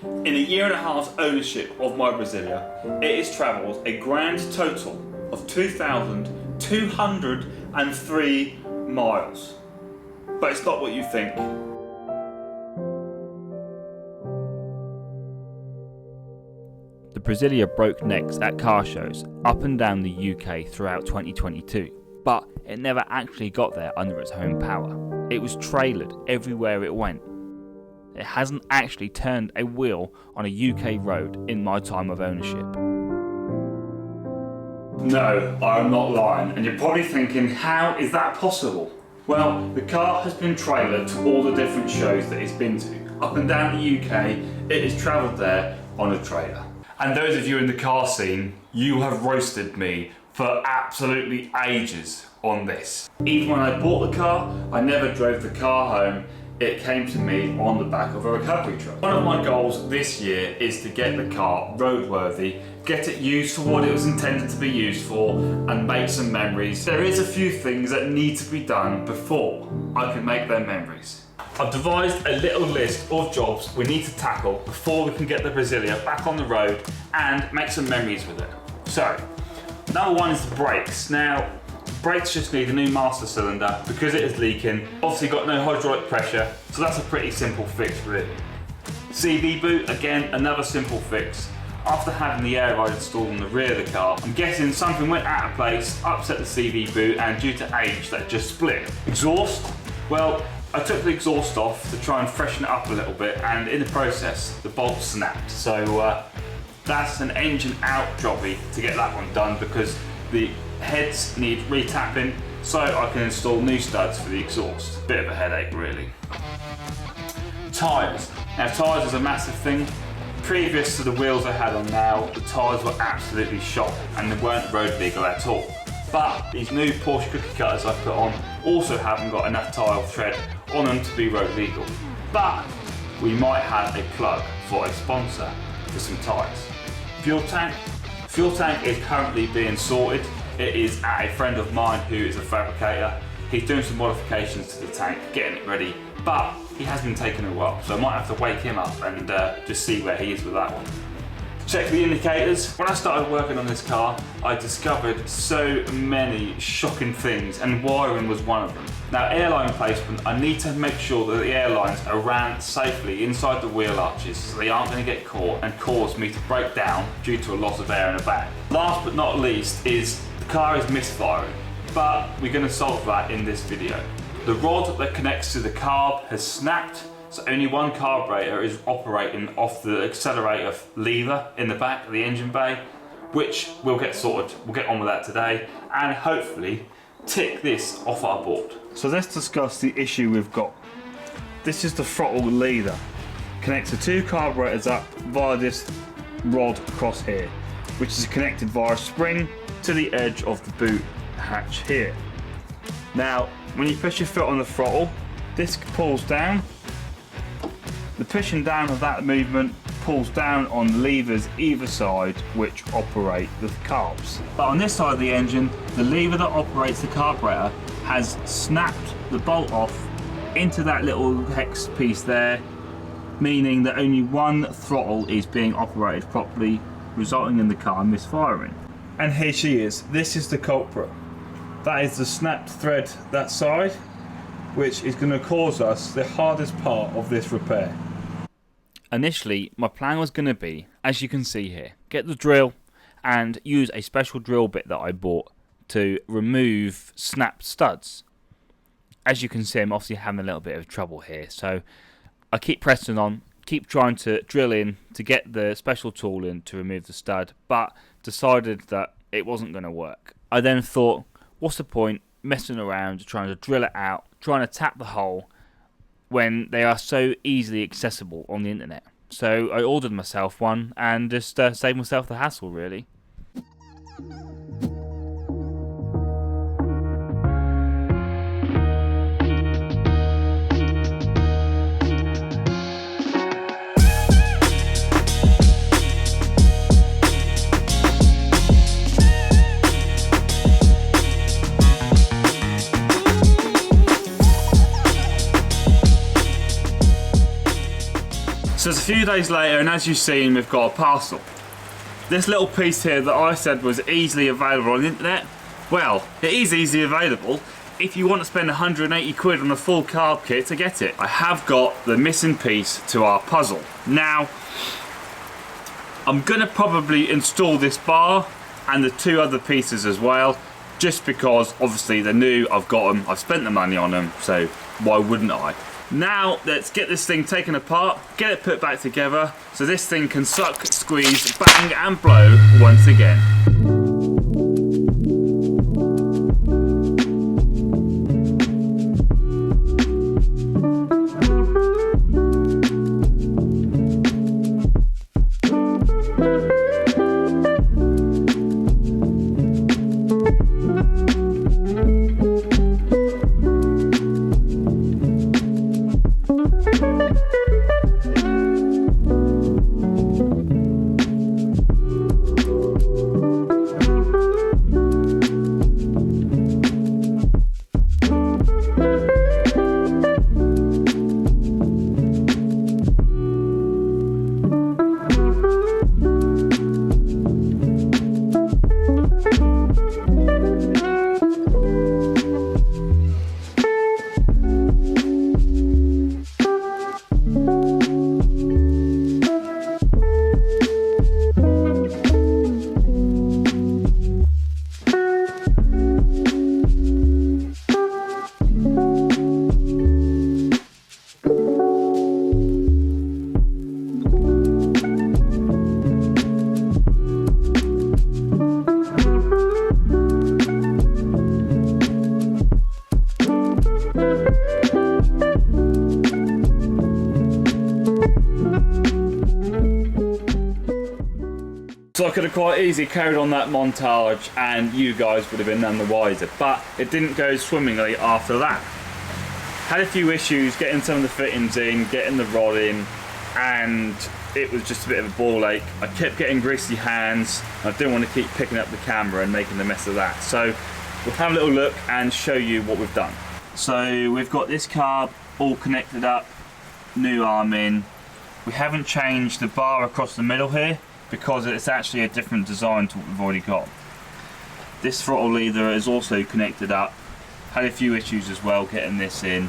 In a year and a half's ownership of my Brasilia, it has travelled a grand total of 2,203 miles. But it's not what you think. The Brasilia broke necks at car shows up and down the UK throughout 2022, but it never actually got there under its own power. It was trailered everywhere it went. It hasn't actually turned a wheel on a UK road in my time of ownership. No, I am not lying, and you're probably thinking, how is that possible? Well, the car has been trailered to all the different shows that it's been to. Up and down the UK, it has travelled there on a trailer. And those of you in the car scene, you have roasted me for absolutely ages on this. Even when I bought the car, I never drove the car home. It came to me on the back of a recovery truck. One of my goals this year is to get the car roadworthy, get it used for what it was intended to be used for, and make some memories. There is a few things that need to be done before I can make them memories. I've devised a little list of jobs we need to tackle before we can get the Brasilia back on the road and make some memories with it. So, number one is the brakes. Now, brakes just need a new master cylinder because it is leaking. Obviously got no hydraulic pressure, so that's a pretty simple fix really. CV boot, again, another simple fix. After having the air ride installed on the rear of the car, I'm guessing something went out of place, upset the CV boot, and due to age that just split. Exhaust, well, I took the exhaust off to try and freshen it up a little bit, and in the process the bolt snapped. So that's an engine out jobby to get that one done because the heads need retapping, so I can install new studs for the exhaust. Bit of a headache really. Tyres. Now tyres is a massive thing. Previous to the wheels I had on now, the tyres were absolutely shot and they weren't road legal at all. But these new Porsche cookie cutters I put on also haven't got enough tyre tread on them to be road legal. But we might have a plug for a sponsor for some tyres. Fuel tank. Fuel tank is currently being sorted. It is at a friend of mine who is a fabricator. He's doing some modifications to the tank, getting it ready, but he has been taking a while, so I might have to wake him up and just see where he is with that one. Check the indicators. When I started working on this car, I discovered so many shocking things, and wiring was one of them. Now, airline placement, I need to make sure that the airlines are ran safely inside the wheel arches so they aren't going to get caught and cause me to break down due to a loss of air in the back. Last but not least is the car is misfiring, but we're going to solve that in this video. The rod that connects to the carb has snapped, so only one carburettor is operating off the accelerator lever in the back of the engine bay, which we'll get sorted. We'll get on with that today and hopefully tick this off our board. So let's discuss the issue we've got. This is the throttle leader. Connects the two carburetors up via this rod across here, which is connected via a spring to the edge of the boot hatch here. Now, when you push your foot on the throttle, this pulls down. The pushing down of that movement pulls down on levers either side which operate the carbs. But on this side of the engine, the lever that operates the carburetor has snapped the bolt off into that little hex piece there, meaning that only one throttle is being operated properly, resulting in the car misfiring. And here she is. This is the culprit. That is the snapped thread that side, which is going to cause us the hardest part of this repair. Initially, my plan was going to be, as you can see here, get the drill and use a special drill bit that I bought to remove snapped studs. As you can see, I'm obviously having a little bit of trouble here, so I keep pressing on, keep trying to drill in to get the special tool in to remove the stud, but decided that it wasn't going to work. I then thought, what's the point messing around trying to drill it out, trying to tap the hole when they are so easily accessible on the internet. So I ordered myself one and just saved myself the hassle really. So the few days later, and as you've seen, we've got a parcel. This little piece here that I said was easily available on the internet, well, it is easily available if you want to spend 180 quid on a full carb kit to get it. I have got the missing piece to our puzzle. Now, I'm gonna probably install this bar and the two other pieces as well, just because obviously they're new, I've got them, I've spent the money on them, so why wouldn't I? Now let's get this thing taken apart, get it put back together so this thing can suck, squeeze, bang and blow once again. So I could have quite easily carried on that montage and you guys would have been none the wiser, but it didn't go swimmingly after that. Had a few issues getting some of the fittings in, getting the rod in, and it was just a bit of a ball ache. I kept getting greasy hands, I didn't want to keep picking up the camera and making a mess of that. So we'll have a little look and show you what we've done. So we've got this carb all connected up, new arm in. We haven't changed the bar across the middle here, because it's actually a different design to what we've already got. This throttle lever is also connected up. Had a few issues as well getting this in,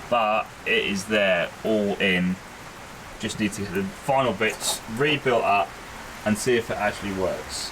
but it is there, all in. Just need to get the final bits rebuilt up and see if it actually works.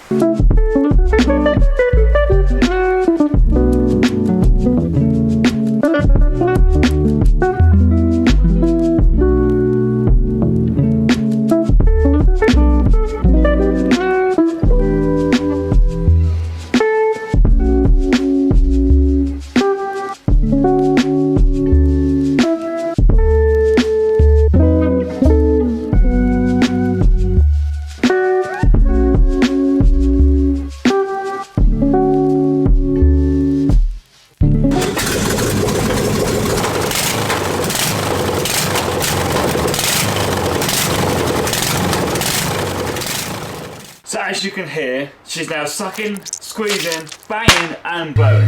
So as you can hear, she's now sucking, squeezing, banging and blowing.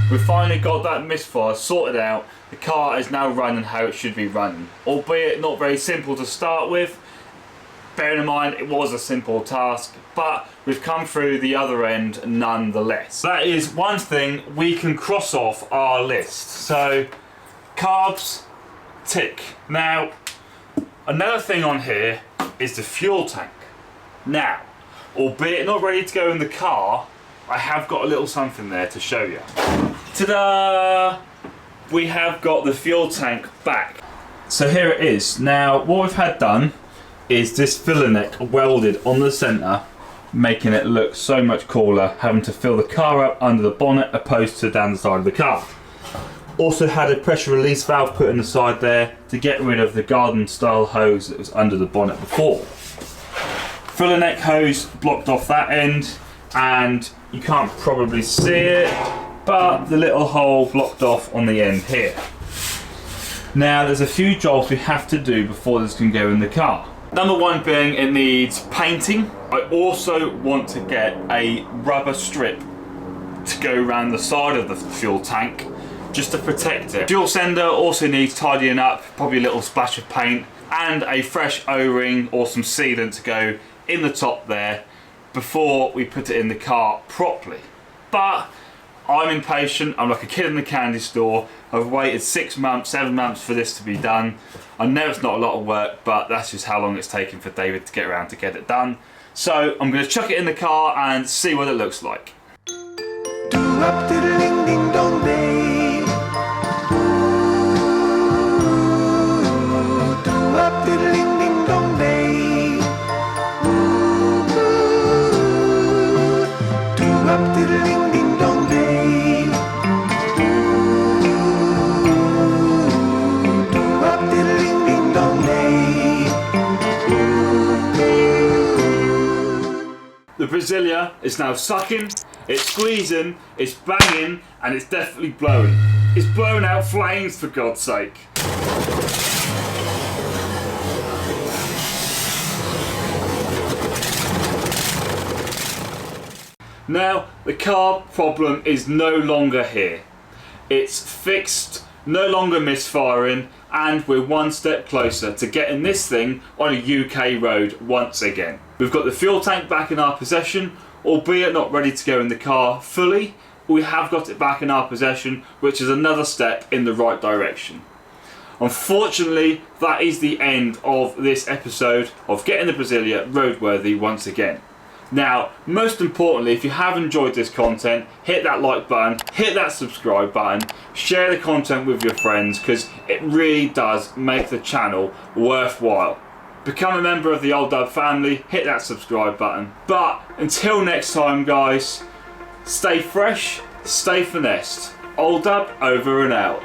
We've finally got that misfire sorted out. The car is now running how it should be running. Albeit not very simple to start with. Bearing in mind it was a simple task, but we've come through the other end nonetheless. That is one thing we can cross off our list. So, carbs, tick. Now, another thing on here is the fuel tank. Now, albeit not ready to go in the car, I have got a little something there to show you. Ta-da! We have got the fuel tank back. So here it is. Now, what we've had done is this filler neck welded on the centre, making it look so much cooler, having to fill the car up under the bonnet opposed to down the side of the car. Also had a pressure release valve put in the side there to get rid of the garden style hose that was under the bonnet before. Filler neck hose blocked off that end, and you can't probably see it, but the little hole blocked off on the end here. Now there's a few jobs we have to do before this can go in the car. Number one being it needs painting. I also want to get a rubber strip to go around the side of the fuel tank just to protect it. Fuel sender also needs tidying up, probably a little splash of paint, and a fresh O-ring or some sealant to go in the top there before we put it in the car properly. But I'm impatient. I'm like a kid in the candy store. I've waited 6 months, 7 months for this to be done. I know it's not a lot of work, but that's just how long it's taken for David to get around to get it done. So I'm going to chuck it in the car and see what it looks like. The Brasilia is now sucking, it's squeezing, it's banging, and it's definitely blowing. It's blowing out flames, for God's sake. Now, the carb problem is no longer here. It's fixed, no longer misfiring, and we're one step closer to getting this thing on a UK road once again. We've got the fuel tank back in our possession, albeit not ready to go in the car fully. We have got it back in our possession, which is another step in the right direction. Unfortunately, that is the end of this episode of getting the Brasilia roadworthy once again. Now, most importantly, if you have enjoyed this content, hit that like button, hit that subscribe button, share the content with your friends, because it really does make the channel worthwhile. Become a member of the Oldub family, hit that subscribe button. But until next time, guys, stay fresh, stay finessed. Oldub over and out.